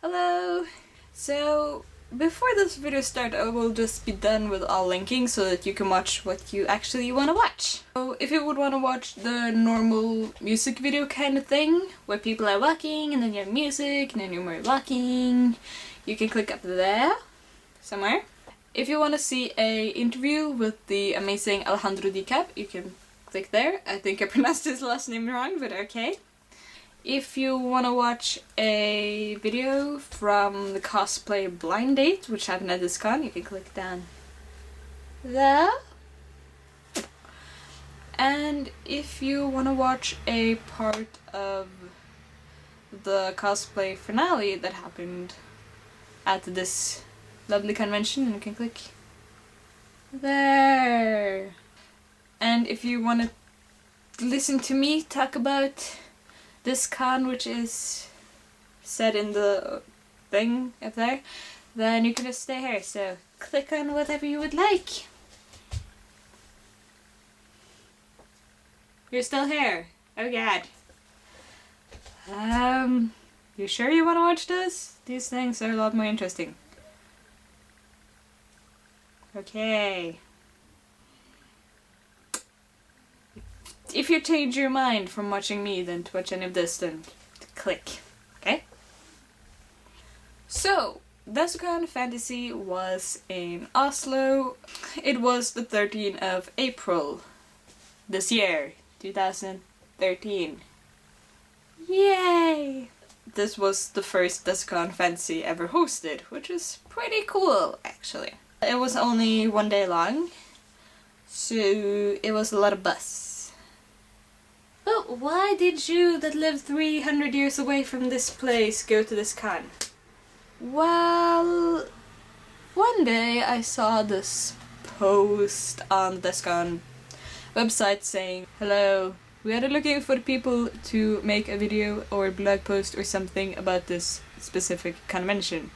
Hello! So, before this video starts, I will just be done with all linking so that you can watch what you actually want to watch. So, if you would want to watch the normal music video kind of thing, where people are walking and then you have music and then you're more walking, you can click up there, somewhere. If you want to see a interview with the amazing Alejandro Dicap, you can click there. I think I pronounced his last name wrong, but okay. If you want to watch a video from the Cosplay Blinddate, which happened at Desucon, you can click down there. And if you want to watch a part of the cosplay finale that happened at this lovely convention, you can click there. And if you want to listen to me talk about this con, which is set in the thing up there, then you can just stay here. So click on whatever you would like. You're still here. Oh god. You sure you want to watch this? These things are a lot more interesting. Okay. If you change your mind from watching me then to watch any of this, then click. Okay? So, Desucon Fantasy was in Oslo. It was the 13th of April this year, 2013. Yay! This was the first Desucon Fantasy ever hosted, which is pretty cool, actually. It was only one day long, so it was a lot of buzz. But why did you that live 300 years away from this place go to this con? Well, one day I saw this post on the Desucon website saying, "Hello, we are looking for people to make a video or blog post or something about this specific convention."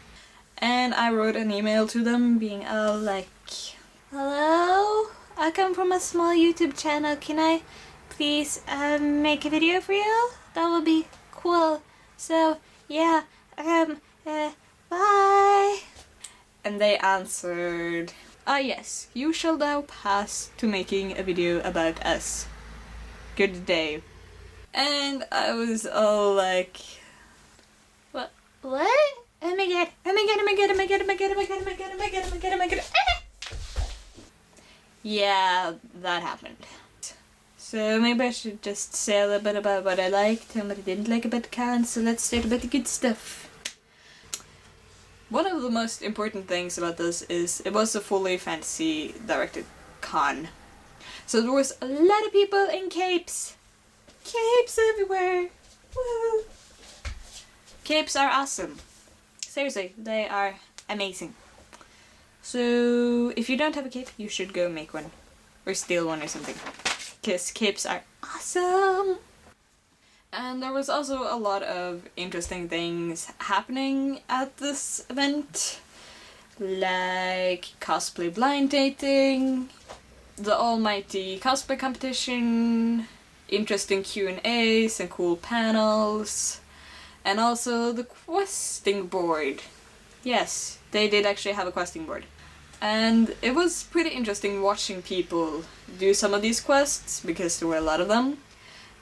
And I wrote an email to them being all like, "Hello, I come from a small YouTube channel, can I please make a video for you? That would be cool. So yeah, bye." And they answered, "Ah yes, you shall now pass to making a video about us. Good day." And I was all like, What? Oh my god, oh my god, oh my god, oh my god, oh my god, oh my god, oh my god, oh my god, oh my god, oh my god. Yeah, that happened. So maybe I should just say a little bit about what I liked and what I didn't like about the con, so let's start about the good stuff. One of the most important things about this is it was a fully fantasy directed con. So there was a lot of people in capes. Capes everywhere. Woo! Capes are awesome. Seriously, they are amazing. So if you don't have a cape, you should go make one. Or steal one or something. Because capes are awesome! And there was also a lot of interesting things happening at this event. Like cosplay blind dating, the almighty cosplay competition, interesting Q&As and cool panels, and also the questing board. Yes, they did actually have a questing board. And it was pretty interesting watching people do some of these quests, because there were a lot of them.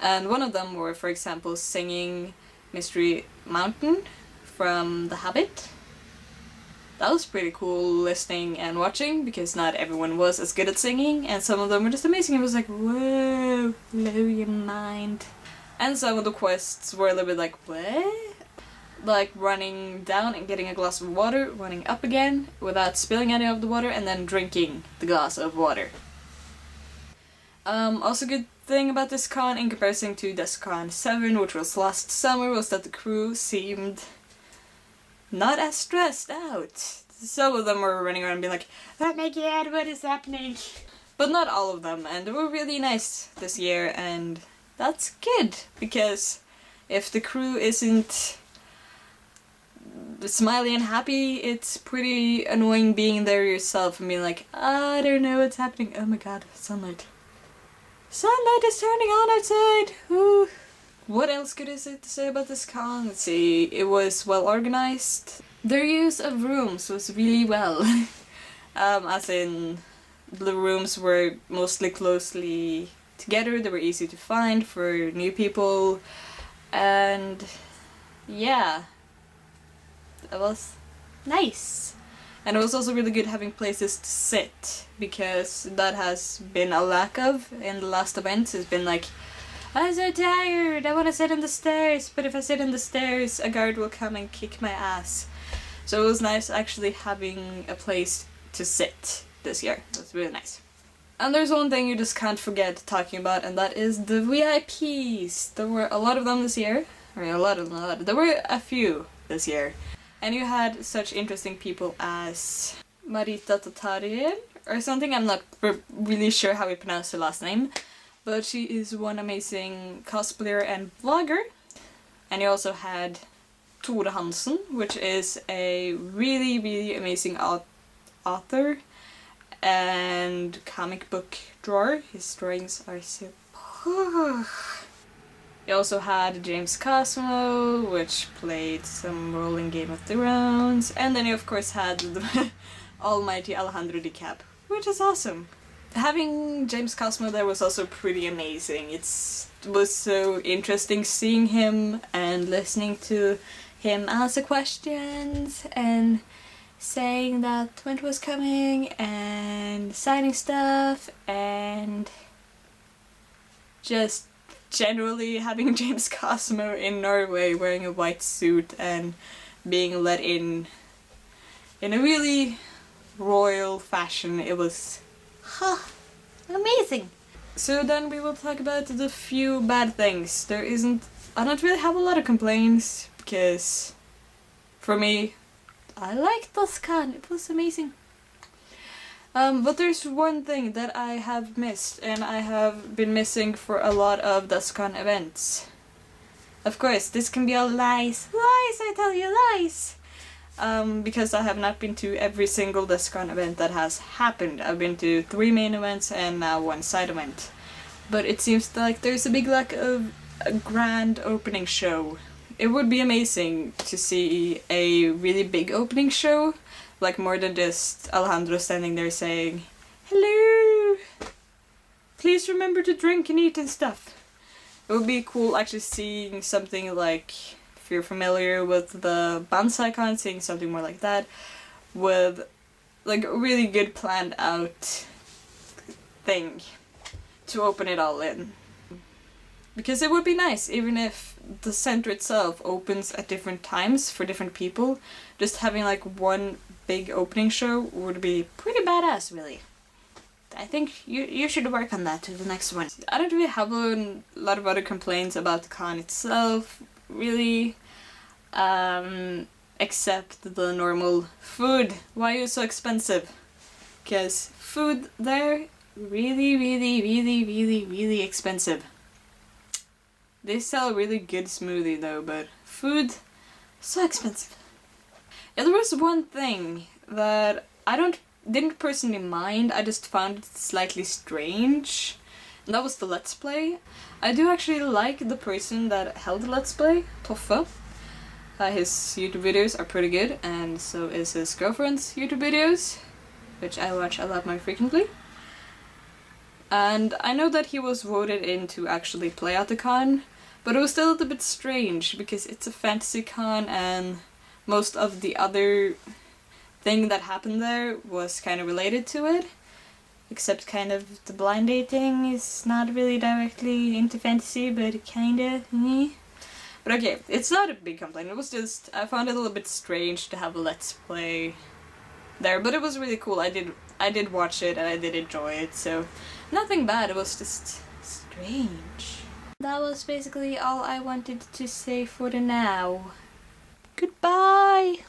And one of them were, for example, singing Mystery Mountain from The Hobbit. That was pretty cool listening and watching, because not everyone was as good at singing, and some of them were just amazing. It was like, whoa, blow your mind. And some of the quests were a little bit like, what? Like running down and getting a glass of water, running up again without spilling any of the water, and then drinking the glass of water. Also good thing about this con in comparison to Desucon 7, which was last summer, was that the crew seemed not as stressed out. Some of them were running around being like, "Oh my god, what is happening?" But not all of them, and they were really nice this year, and that's good, because if the crew isn't smiley and happy, it's pretty annoying being there yourself and being like, "I don't know what's happening. Oh my god, sunlight. Sunlight is turning on outside! Ooh. what else could I say about this con? Let's see, it was well organized. Their use of rooms was really well. As in, the rooms were mostly closely together, they were easy to find for new people, and yeah, it was nice. And it was also really good having places to sit, because that has been a lack of in the last events. It's been like, I'm so tired, I want to sit on the stairs, but if I sit on the stairs, a guard will come and kick my ass. So it was nice actually having a place to sit this year. It was really nice. And there's one thing you just can't forget talking about, and that is the VIPs. There were a lot of them this year. Or a lot. There were a few this year. And you had such interesting people as Marita Tatarian or something. I'm not really sure how we pronounce her last name. But she is one amazing cosplayer and vlogger. And you also had Tore Hansen, which is a really, really amazing author and comic book drawer. His drawings are so... You also had James Cosmo, which played some role in Game of Thrones. And then you of course had the almighty Alejandro DiCap, which is awesome. Having James Cosmo there was also pretty amazing. It was so interesting seeing him and listening to him answer questions and saying that when it was coming and signing stuff, and just generally having James Cosmo in Norway wearing a white suit and being let in a really royal fashion. It was amazing. So then we will talk about the few bad things. I don't really have a lot of complaints, because for me, I liked Desucon. It was amazing. But there's one thing that I have missed, and I have been missing for a lot of Desucon events. Of course, this can be all lies. Lies, I tell you, lies! Because I have not been to every single Desucon event that has happened. I've been to 3 main events and now 1 side event. But it seems like there's a big lack of a grand opening show. It would be amazing to see a really big opening show, like more than just Alejandro standing there saying, "Hello! Please remember to drink and eat and stuff." It would be cool actually seeing something like, if you're familiar with the Desucon, seeing something more like that, with like a really good planned out thing to open it all in. Because it would be nice, even if the center itself opens at different times for different people, just having like one big opening show would be pretty badass, really. I think you should work on that to the next one. I don't really have a lot of other complaints about the con itself, really, except the normal food. Why are you so expensive? Because food there, really, really, really, really, really expensive. They sell a really good smoothie though, but food, so expensive. Yeah, there was one thing that I didn't personally mind, I just found it slightly strange, and that was the Let's Play. I do actually like the person that held the Let's Play, Toffe. His YouTube videos are pretty good, and so is his girlfriend's YouTube videos, which I watch a lot more frequently. And I know that he was voted in to actually play at the con, but it was still a little bit strange because it's a fantasy con and most of the other thing that happened there was kind of related to it. Except kind of the Blinddate thing is not really directly into fantasy, but kinda. But okay, it's not a big complaint, it was just, I found it a little bit strange to have a Let's Play there, but it was really cool. I did watch it and I did enjoy it, so nothing bad, it was just strange. That was basically all I wanted to say for the now. Goodbye!